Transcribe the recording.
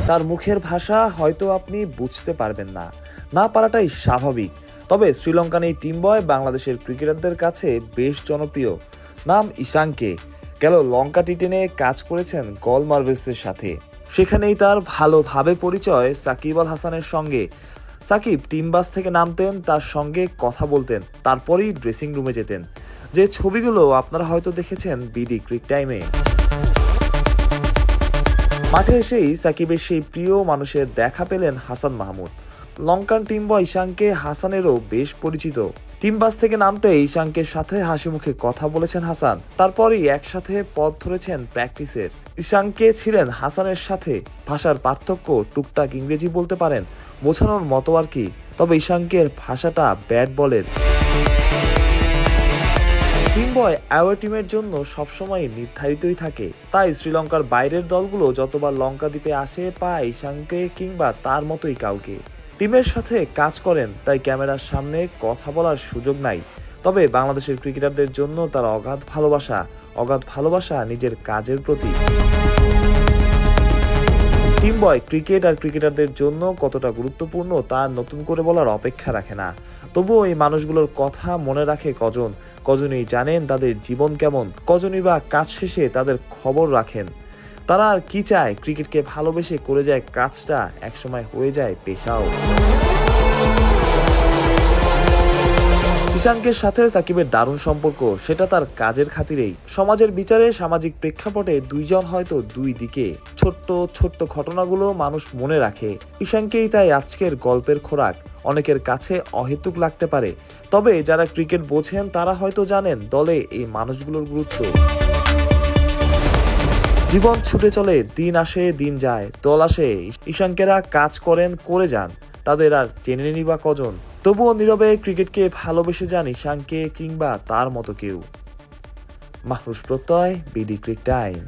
তার মুখের ভাষা হয়তো আপনি বুঝতে পারবেন না, না পারাটাই স্বাভাবিক। তবে শ্রীলঙ্কান এই টিম বয় বাংলাদেশের ক্রিকেটারদের কাছে বেশ জনপ্রিয়। নাম ইশাঙ্কে। গেল লঙ্কা টি10-এ কাজ করেছেন গল মার্ভেলসের সাথে, সেখানেই তার ভালোভাবে পরিচয় সাকিব আল হাসানের সঙ্গে। সাকিব টিম বাস থেকে নামতেন, তার সঙ্গে কথা বলতেন, তারপরেই ড্রেসিং রুমে যেতেন। যে ছবিগুলো আপনারা হয়তো দেখেছেন বিডি ক্রিক টাইমে। মাঠে এসেই সাকিবের সেই প্রিয় মানুষের দেখা পেলেন হাসান মাহমুদ। লঙ্কান টিম বয় ইশাঙ্কে হাসানেরও বেশ পরিচিত। টিম বাস থেকে নামতে ইশাঙ্কের সাথে হাসি মুখে কথা বলেছেন হাসান, তারপরই একসাথে পথ ধরেছেন প্র্যাকটিসের। ইশাঙ্কে ছিলেন হাসানের সাথে, ভাষার পার্থক্য, টুকটাক ইংরেজি বলতে পারেন, বোঝানোর মতো আর কি। তবে ইশাঙ্কের ভাষাটা ব্যাট বলের। টিম বয় অ্যাওয়ে টিমের জন্য সবসময় নির্ধারিতই থাকে, তাই শ্রীলঙ্কার বাইরের দলগুলো যতবার লঙ্কা দ্বীপে আসে পায় ইশাঙ্কে কিংবা তার মতোই কাউকে। টিমের সাথে কাজ করেন, তাই ক্যামেরার সামনে কথা বলার সুযোগ নাই। তবে বাংলাদেশের ক্রিকেটারদের জন্য তার অগাধ ভালোবাসা নিজের কাজের প্রতি। টিম বয় ক্রিকেট আর ক্রিকেটারদের জন্য কতটা গুরুত্বপূর্ণ তা নতুন করে বলার অপেক্ষা রাখে না। তবুও এই মানুষগুলোর কথা মনে রাখে কজনই জানেন তাদের জীবন কেমন, কজনই বা কাজ শেষে তাদের খবর রাখেন। তারা আর কি চায়, ক্রিকেটকে ভালোবেসে করে যায় কাজটা, একসময় হয়ে যায় পেশাও। ইশাঙ্কের সাথে সাকিবের দারুণ সম্পর্ক, সেটা তার কাজের খাতিরেই। সমাজের বিচারে সামাজিক প্রেক্ষাপটে দুইজন হয়তো দুই দিকে। ছোট্ট ঘটনাগুলো মানুষ মনে রাখে। ইশাঙ্কেই তাই আজকের গল্পের খোরাক। অনেকের কাছে অহেতুক লাগতে পারে, তবে যারা ক্রিকেট বোঝেন তারা হয়তো জানেন দলে এই মানুষগুলোর গুরুত্ব। জীবন ছুটে চলে, দিন আসে দিন যায়, দল আসে, ইশাঙ্কেরা কাজ করেন, করে যান, তাদের আর চেনে নিবা কজন। তবুও নীরবে ক্রিকেটকে ভালোবেসে যান ইশাঙ্কে কিংবা তার মতো কেউ। মাহরুজ প্রত্যয়, বিডি ক্রিক টাইম।